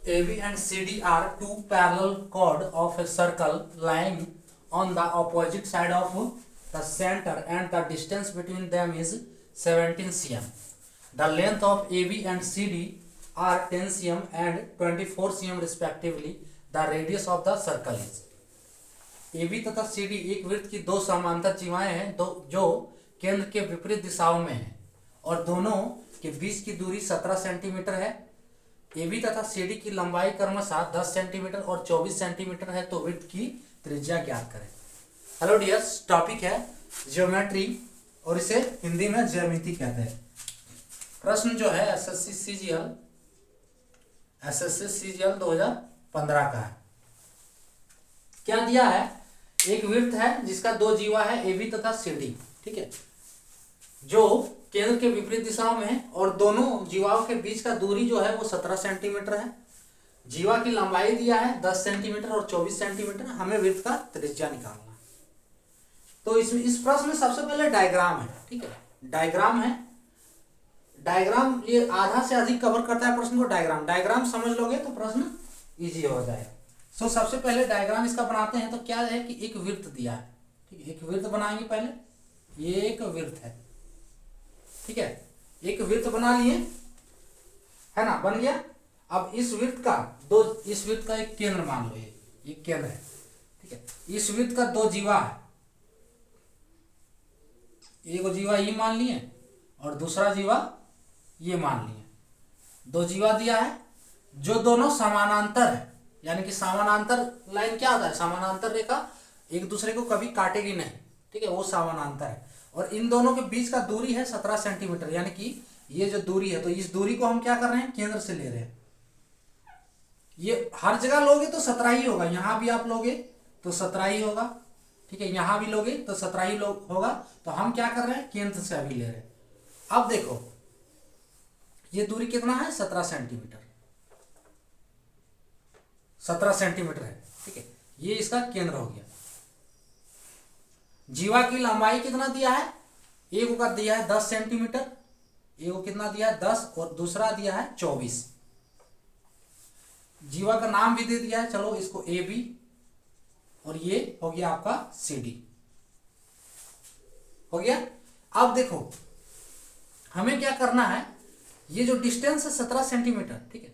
AB and CD are two parallel chord of a circle lying on the opposite side of the center, and the distance between them is 17 cm. The length of AB and CD are 10 cm and 24 cm respectively. The radius of the circle is. AB तथा CD एक वृत्त की दो समांतर जीवाएं हैं जो केंद्र के विपरीत दिशाओं में हैं और दोनों के बीच की दूरी 17 सेंटीमीटर है। AB तथा CD की लंबाई क्रमशः 10 सेंटीमीटर और 24 सेंटीमीटर है, तो वृत्त की त्रिज्या ज्ञात करें। हेलो डियर्स, टॉपिक है ज्योमेट्री और इसे हिंदी में ज्यामिति कहते हैं। प्रश्न जो है एसएससी सीजीएल 2015 का है। क्या दिया है? एक वृत्त है जिसका दो जीवा है AB तथा CD, ठीक है, जो केंद्र के विपरीत दिशाओं में है और दोनों जीवाओं के बीच का दूरी जो है वो 17 सेंटीमीटर है। जीवा की लंबाई दिया है 10 सेंटीमीटर और 24 सेंटीमीटर। हमें वृत्त का त्रिज्या निकालना है। तो इस प्रश्न में सबसे पहले डायग्राम है, ठीक है, डायग्राम है। डायग्राम ये आधा से अधिक कवर करता है प्रश्न को। डायग्राम समझ लोगे तो प्रश्न इजी हो जाएगा। सो सबसे पहले डायग्राम इसका बनाते हैं। तो क्या है कि एक वृत्त दिया है, ठीक है, एक वृत्त बनाएंगे पहले। ये एक वृत्त है, ठीक है, एक वृत्त बना लिए, है ना, बन गया। अब इस वृत्त का एक केंद्र मान लो, ये केंद्र है, ठीक है। इस वृत्त का दो जीवा है, एक जीवा ये मान लिए और दूसरा जीवा ये मान लिए। दो जीवा दिया है जो दोनों समानांतर है, यानी कि समानांतर लाइन क्या होता है? समानांतर रेखा एक दूसरे को कभी काटेगी नहीं, ठीक है, वो समानांतर है। और इन दोनों के बीच का दूरी है 17 सेंटीमीटर, यानी कि ये जो दूरी है, तो इस दूरी को हम क्या कर रहे हैं? केंद्र से ले रहे हैं। ये हर जगह लोगे तो 17 ही होगा, यहां भी आप लोगे तो 17 ही होगा, ठीक है, यहां भी लोगे तो 17 ही होगा। तो हम क्या कर रहे हैं? केंद्र से अभी ले रहे हैं। अब देखो ये दूरी कितना है? 17 सेंटीमीटर, 17 सेंटीमीटर है, ठीक है। ये इसका केंद्र हो गया। जीवा की लंबाई कितना दिया है? एक का दिया है 10 सेंटीमीटर, एक को कितना दिया है? 10, और दूसरा दिया है 24। जीवा का नाम भी दे दिया है, चलो इसको AB, और ये हो गया आपका CD, हो गया। अब देखो हमें क्या करना है? ये जो डिस्टेंस है 17 सेंटीमीटर, ठीक है,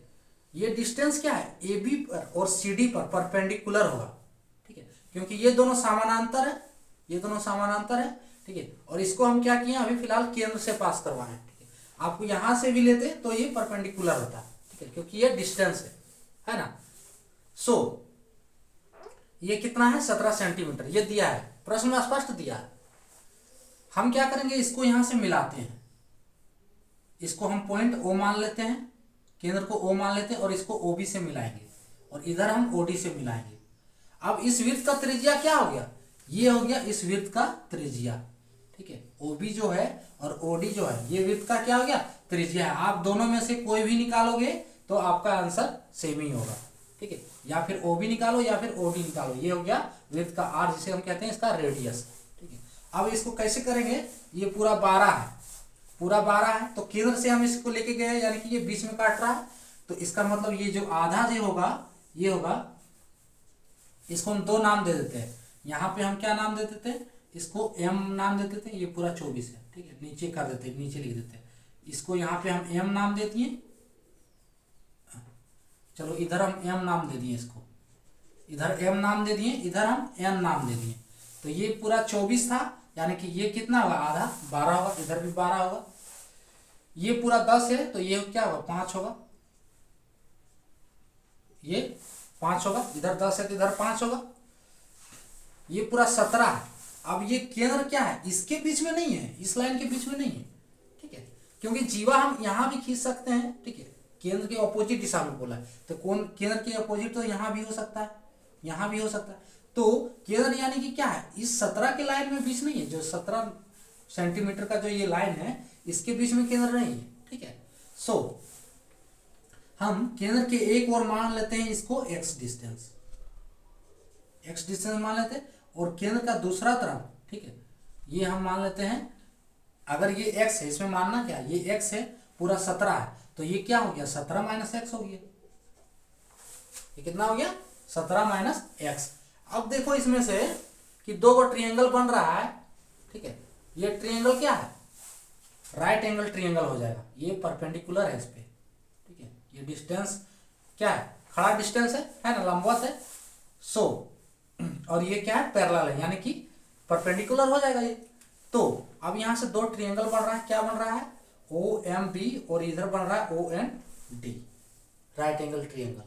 ये डिस्टेंस क्या है? AB पर और CD पर परपेंडिकुलर होगा, ठीक है, क्योंकि ये दोनों समानांतर है, ये दोनों समानांतर है, ठीक है। और इसको हम क्या किए? अभी फिलहाल केंद्र से पास करवाए, ठीक है। आपको यहां से भी लेते तो ये परपेंडिकुलर होता है, ठीक है, क्योंकि ये डिस्टेंस है ना। सो ये कितना है? 17 सेंटीमीटर ये दिया है, प्रश्न में स्पष्ट दिया है। हम क्या करेंगे? इसको यहां से मिलाते हैं, इसको हम पॉइंट O मान लेते हैं, केंद्र को O मान लेते हैं, और इसको OB से मिलाएंगे, और इधर हम OD से मिलाएंगे। अब इस वृत्त का त्रिज्या क्या हो गया? ये हो गया इस वृत्त का त्रिज्या, ठीक है। OB जो है और OD जो है, ये वृत्त का क्या हो गया? त्रिज्या है। आप दोनों में से कोई भी निकालोगे तो आपका आंसर सेम ही होगा, ठीक है। या फिर OB निकालो या फिर OD निकालो। ये हो गया वृत्त का R, जिसे हम कहते हैं इसका रेडियस, ठीक है। अब इसको कैसे करेंगे? ये पूरा 12 है, पूरा 12 है, तो केंद्र से हम इसको लेके गए, यानी कि ये बीच में काट रहा है, तो इसका मतलब ये जो आधा जो होगा, ये होगा, इसको हम दो नाम दे देते हैं। यहाँ पे हम क्या नाम दे देते हैं? इसको M नाम दे देते हैं। ये पूरा 24 है, ठीक है, नीचे कर देते हैं, नीचे लिख देते हैं। इसको यहाँ पे हम M नाम दे दिए, चलो इधर हम M नाम दे दिए, इसको इधर M नाम दे दिए, इधर हम N नाम दे दिए। तो ये पूरा 24 था, यानी कि ये कितना होगा? आधा 12 होगा, इधर भी 12 होगा। ये पूरा 10 है, तो ये क्या होगा? 5 होगा, ये 5 होगा, इधर 10 है तो इधर 5 होगा। ये पूरा 17 है। अब ये केंद्र क्या है? इसके बीच में नहीं है, इस लाइन के बीच में नहीं है, ठीक है, क्योंकि जीवा हम यहां भी खींच सकते हैं, ठीक है, केंद्र के अपोजिट दिशा में बोला है, तो कौन केंद्र के अपोजिट? तो यहां भी हो सकता है, यहां भी हो सकता है। तो केंद्र यानी कि क्या है? इस 17 के लाइन में बीच नहीं है, जो 17 सेंटीमीटर का जो ये लाइन है, इसके बीच में केंद्र नहीं है, ठीक है। सो हम केंद्र के एक और मान लेते हैं इसको x डिस्टेंस मान लेते हैं, और केंद्र का दूसरा तरफ, ठीक है, ये हम मान लेते हैं, अगर ये x है, इसमें मानना क्या? ये x है, पूरा 17 है, तो ये क्या हो गया? 17 - x हो गया, ये कितना हो गया 17 माइनस एक्स। अब देखो इसमें से कि दो गो ट्रिएंगल बन रहा है, ठीक है। ये ट्रिएंगल क्या है, राइट एंगल ट्रिएंगल हो जाएगा, ये परपेंडिकुलर है इस पे, ठीक है। ये डिस्टेंस क्या है, खड़ा डिस्टेंस है ना, लंबवत है। सो और ये क्या है, पैरेलल है, यानी कि परपेंडिकुलर हो जाएगा ये। तो अब यहां से दो ट्रिएंगल बन रहा है, क्या बन रहा है ओ एम बी, और इधर बन रहा है O N D, right angle triangle.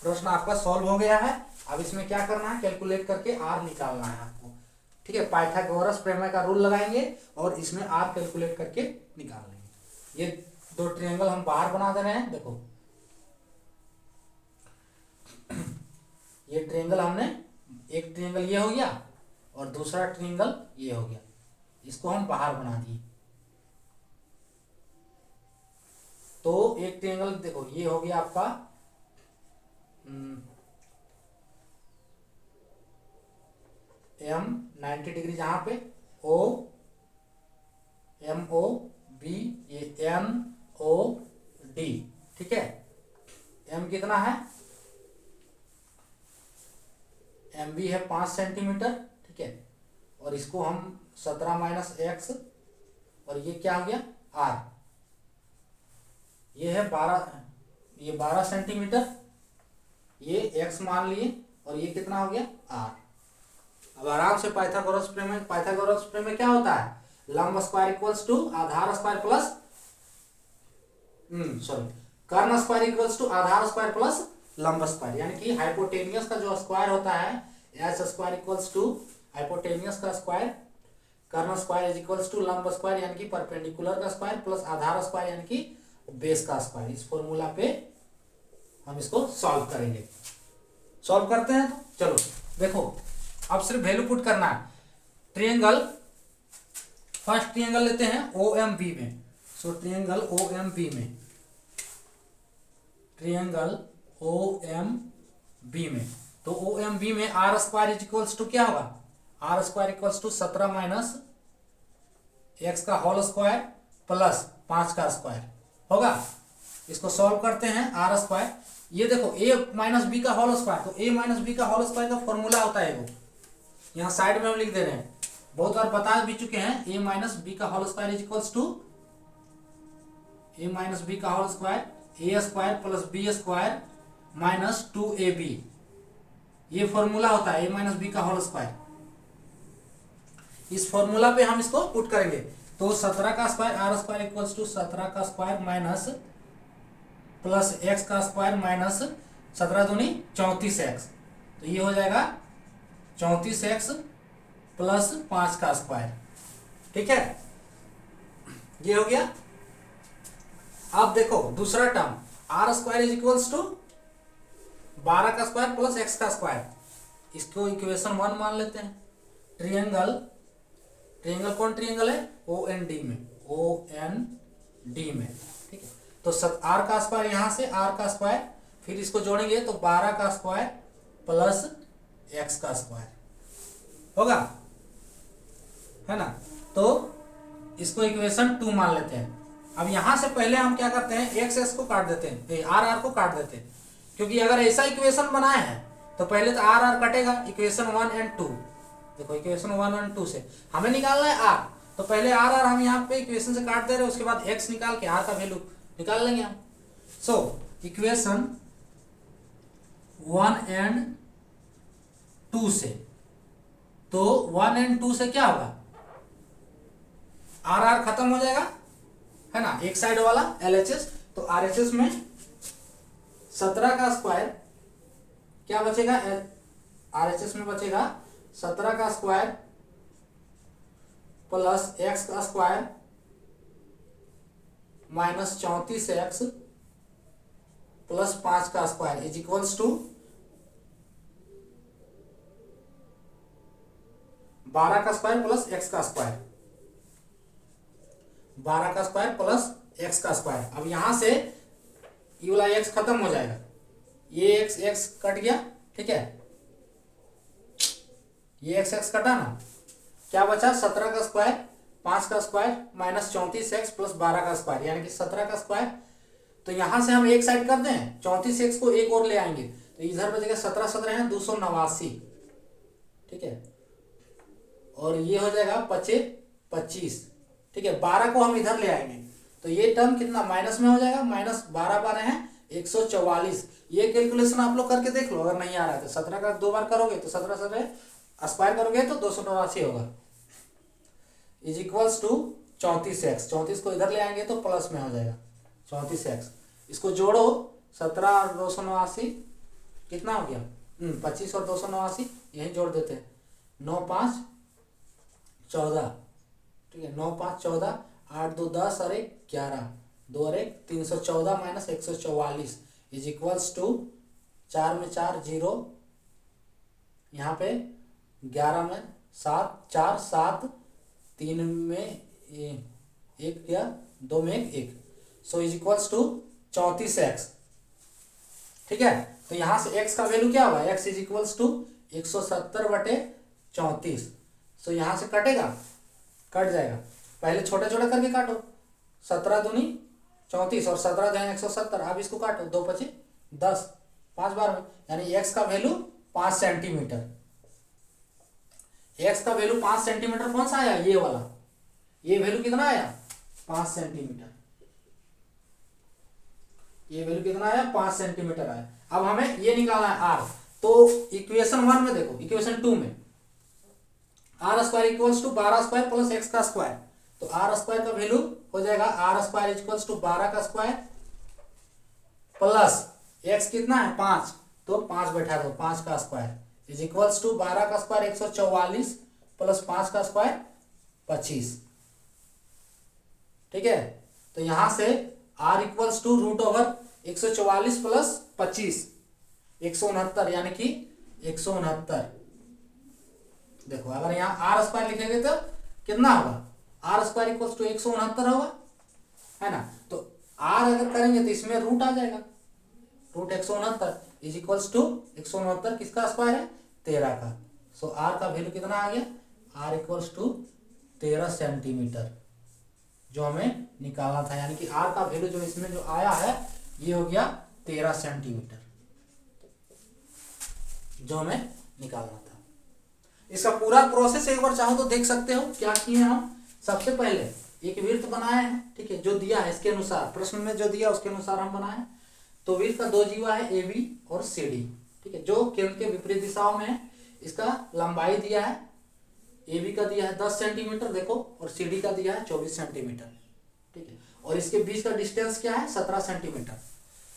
प्रश्न आपका सॉल्व हो गया है। अब इसमें क्या करना है, कैलकुलेट करके आर निकालना है आपको, ठीक है। पाइथागोरस प्रमेय का रूल लगाएंगे और इसमें आर कैलकुलेट करके निकाल लेंगे। ये दो ट्रिएंगल हम बाहर बना दे रहे हैं, देखो ये ट्रिएंगल हमने, एक ट्रिएंगल ये हो गया और दूसरा ट्रिएंगल ये हो गया, इसको हम बाहर बना दिए। तो एक ट्रिएंगल देखो ये हो गया आपका एम 90 डिग्री, जहां पे ओ एम ओ बी, ये एन ओ डी, ठीक है। एम कितना है, एम बी है 5 सेंटीमीटर, ठीक है। और इसको हम 17 माइनस एक्स, और ये क्या हो गया आर, ये है 12, ये 12 सेंटीमीटर, ये एक्स मान लिए, और ये कितना हो गया आर। अब आराम से पाइथागोरस प्रमेय क्या होता है, लंब स्क्वायर इक्वल्स टू आधार स्क्वायर प्लस कर्ण स्क्वायर इक्वल्स टू आधार स्क्वायर प्लस लंब स्क्वायर, यानी कि हाइपोटेनियस का जो स्क्वायर होता है H square equals to hypotenuse का स्क्वायर, कर्ण स्क्वायर इज इक्वल्स टू लंब स्क्वायर यानी कि परपेंडिकुलर का स्क्वायर प्लस आधार स्क्वायर यानी कि बेस का स्क्वायर। इस फॉर्मूला पे हम इसको सॉल्व करेंगे। सॉल्व करते हैं, तो चलो देखो अब सिर्फ वैल्यू पुट करना है। ट्रिएंगल, फर्स्ट ट्रिएंगल लेते हैं ओ एम बी में। So triangle O M B में, ट्रिएंगल ओ एम बी में, तो ओ एम बी में R square is equals to क्या होगा, R square equals to 17 minus X का होल स्क्वायर प्लस 5 का स्क्वायर होगा। इसको सॉल्व करते हैं, आर स्क्वायर, ये देखो ए माइनस बी का होल स्क्वायर, तो ए माइनस बी का होल स्क्वायर का फॉर्मूला होता है वो, यहाँ साइड में हम लिख दे रहे हैं, बहुत बार बता भी चुके हैं। ए माइनस बी का whole square is equals to A minus B का whole square, A square plus B square minus 2ab, ये फॉर्मूला होता है ए माइनस बी का होल स्क्वायर। इस फॉर्मूला पे हम इसको पुट करेंगे, तो 17 का square R square equals to 17 का स्क्वायर माइनस प्लस एक्स का स्क्वायर माइनस 17 दूनी 34x, तो ये हो जाएगा 34x प्लस 5 का स्क्वायर, ठीक है। ये हो गया। अब देखो दूसरा term R square is equals to 12 का स्क्वायर प्लस एक्स का स्क्वायर, इसको इक्वेशन 1 मान लेते हैं। ट्रिएंगल कौन ट्रिएंगल है, ओ एन डी में, ओ एन डी में, ठीक है। तो आर का स्क्वायर, यहां से आर का स्क्वायर, फिर इसको जोड़ेंगे तो 12 का स्क्वायर प्लस एक्स का स्क्वायर होगा, है ना। तो इसको इक्वेशन 2 मान लेते हैं। अब यहां से पहले हम क्या करते हैं, एक्स को काट देते हैं, आर को काट देते हैं, क्योंकि अगर ऐसा इक्वेशन बनाए हैं तो पहले तो आर कटेगा, इक्वेशन 1 एंड 2, देखो इक्वेशन 1 एंड 2 से हमें निकालना है आर, तो पहले आर हम यहाँ पे इक्वेशन से काट दे रहे हैं, उसके बाद एक्स निकाल के आर का वैल्यू निकाल लेंगे हम। सो इक्वेशन 1 एंड 2 से, तो 1 एंड 2 से क्या होगा, आर खत्म हो जाएगा, है ना, एक साइड वाला LHS, तो RHS में 17 का स्क्वायर क्या बचेगा, RHS में बचेगा 17 का स्क्वायर प्लस एक्स का स्क्वायर माइनस 34x प्लस 5 का स्क्वायर इज इक्वल्स टू 12 का स्क्वायर प्लस एक्स का स्क्वायर, 12 का स्क्वायर प्लस एक्स का स्क्वायर। अब यहां से ये वाला एक्स खत्म हो जाएगा, ये एक्स कट गया, ठीक है, ये एक्स कटा ना, क्या बचा 17 का स्क्वायर 5 का स्क्वायर माइनस 34x प्लस 12 का स्क्वायर, यानी कि 17 का स्क्वायर। तो यहां से हम एक साइड कर दें, 34x को एक और ले आएंगे, तो इधर बचेगा 17 17 है 289, ठीक है, और ये हो जाएगा 25, ठीक है। 12 को हम इधर ले आएंगे तो ये टर्म कितना माइनस में हो जाएगा, माइनस 12 12 है 144। ये कैलकुलेशन आप लोग करके देख लो, अगर नहीं आ रहा है तो 17 का 2 बार करोगे तो 17 17 स्क्वायर करोगे तो 289 होगा, इज इक्वल्स टू 34x। 34 को इधर ले आएंगे तो प्लस में हो जाएगा 34x। इसको जोड़ो 17 और 289 कितना हो गया, 25 और 289 यही जोड़ देते हैं, 9 5 14, ठीक है, 9 5 14, 8 2 10 और 1 11, 2 और 1 314 माइनस 144 इज इक्वल्स टू 4 में 4 0, यहाँ पे 11 में 7 4 7, 3 में 1 या 2 में 1, so is equals to 34x, ठीक है। तो यहाँ से x का वैल्यू क्या होगा, x इज इक्वल्स टू 170/34, सो यहाँ से कटेगा, कट जाएगा, पहले छोटा छोटा करके काटो, 17 दूनी 34 और 17 जो है 170, अब इसको काटो, 2 5 10, 5 बार में, यानी x का वैल्यू 5 सेंटीमीटर। x का वैल्यू 5 सेंटीमीटर कौन सा आया, ये वाला, ये वैल्यू कितना आया 5 सेंटीमीटर, ये वैल्यू कितना आया 5 सेंटीमीटर आया। अब हमें ये निकालना है r, तो इक्वेशन 1 में देखो, इक्वेशन 2 में r square equals to 12 square plus x का स्क्वायर, तो r स्क्वायर का वैल्यू हो जाएगा r स्क्वायर इक्वल्स टू 12 का स्क्वायर प्लस x कितना है 5, तो 5 बैठा दो, 5 का स्क्वायर इज इक्वल्स टू 12 का स्क्वायर 144 प्लस 5 का स्क्वायर 25, ठीक है। तो यहां से r equals to root over 144 प्लस 25 169, यानी कि 169। देखो अगर यहाँ r स्क्वायर लिखेंगे तो कितना होगा, r स्क्वायर इक्वल्स टू 169 होगा, है ना। तो r अगर करेंगे तो इसमें रूट आ जाएगा, रूट 169 इज इक्वल्स टू 169 किसका स्क्वायर है 13 का, सो r का वैल्यू कितना आ गया, r इक्वल्स टू 13 सेंटीमीटर जो हमें निकालना था, यानी कि r का वैल्यू जो इसमें जो आया है ये हो गया 13 सेंटीमीटर जो हमें निकालना था। इसका पूरा प्रोसेस एक बार चाहो तो देख सकते हो, क्या किए हम, सबसे पहले एक वृत्त बनाए हैं, ठीक है, जो दिया है इसके अनुसार, प्रश्न में जो दिया उसके अनुसार हम बनाए। तो वृत्त का 2 जीवा है AB और CD, ठीक है, जो केंद्र के विपरीत दिशाओं में है। इसका लंबाई दिया है, AB का दिया है 10 सेंटीमीटर देखो, और CD का दिया है 24 सेंटीमीटर, ठीक है, और इसके बीच का डिस्टेंस क्या है 17 सेंटीमीटर।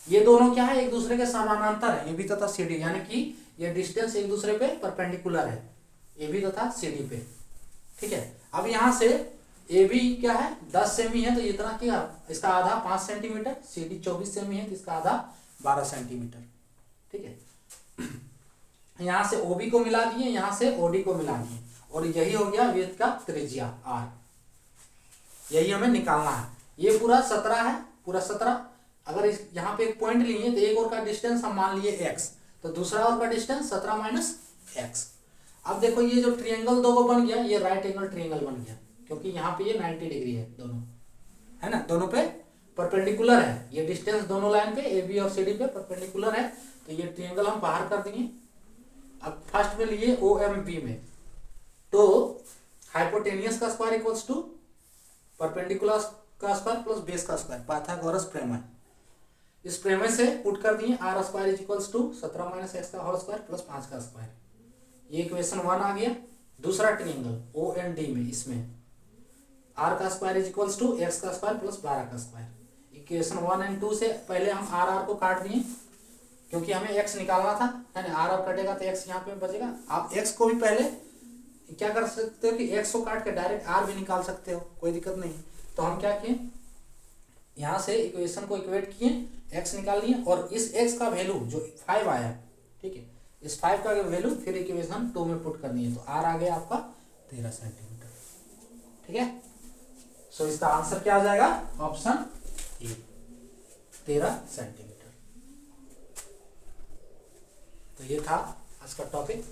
ये दोनों क्या है, एक दूसरे के समानांतर है, AB तथा CD, यानी कि ये डिस्टेंस एक दूसरे पे परपेंडिकुलर है, AB तथा CD पे, ठीक है। अब यहाँ से AB क्या है 10 सेमी है, तो इतना क्या, इसका आधा 5 सेंटीमीटर, CD 24 सेमी है तो इसका आधा 12 सेंटीमीटर, ठीक है। यहाँ से OB को मिला दिए, यहाँ से OD को मिला दिए, और यही हो गया वृत्त का त्रिज्या R, यही हमें निकालना है। ये पूरा 17 है, पूरा 17। अगर इस यहाँ पे एक पॉइंट लिए तो एक और का डिस्टेंस हम मान लिए x, तो दूसरा और का डिस्टेंस 17 माइनस x। अब देखो ये जो ट्रायंगल दो बन गया, ये राइट एंगल ट्रायंगल बन गया, क्योंकि यहाँ पे ये 90 डिग्री है, दोनों है ना, दोनों पे परपेंडिकुलर है, ये डिस्टेंस दोनों लाइन पे AB और CD पे परपेंडिकुलर है, तो ये ट्रायंगल हम बाहर कर दिए। अब फर्स्ट में लिए OMB में, तो हाइपोटेनियस का स्क्वायर इक्वल्स टू परपेंडिकुलर का स्क्वायर प्लस बेस का स्क्वायर, पाइथागोरस प्रमेय। इस प्रमेय से पुट कर दिए, r square is equals to 17 minus x का होल स्क्वायर प्लस 5 का स्क्वायर, ये इक्वेशन 1 आ गया। दूसरा ट्रायंगल OND में, इसमें r का square is equals to x का स्क्वायर प्लस 12 का स्क्वायर। इक्वेशन 1 और 2 से पहले हम r को काट दिए, क्योंकि हमें x निकालना था, है ना, r कटेगा तो x यहाँ पे बचेगा। आप x को भी पहले क्या कर सकते हो कि x को काट के डायरेक्ट r भी निकाल सकते हो, कोई दिक्कत नहीं। तो हम क्या किए, यहाँ से इक्वेशन को इक्वेट किए, x निकाल लिए, और इस x का वैल्यू जो 5 आया, ठीक है, इस 5 का वैल्यू फिर इक्वेशन 2 में पुट कर दिए, तो r आ गया आपका 13 सेंटीमीटर, ठीक है। सो इसका आंसर क्या आ जाएगा, ऑप्शन ए 13 सेंटीमीटर। तो ये था आज का टॉपिक।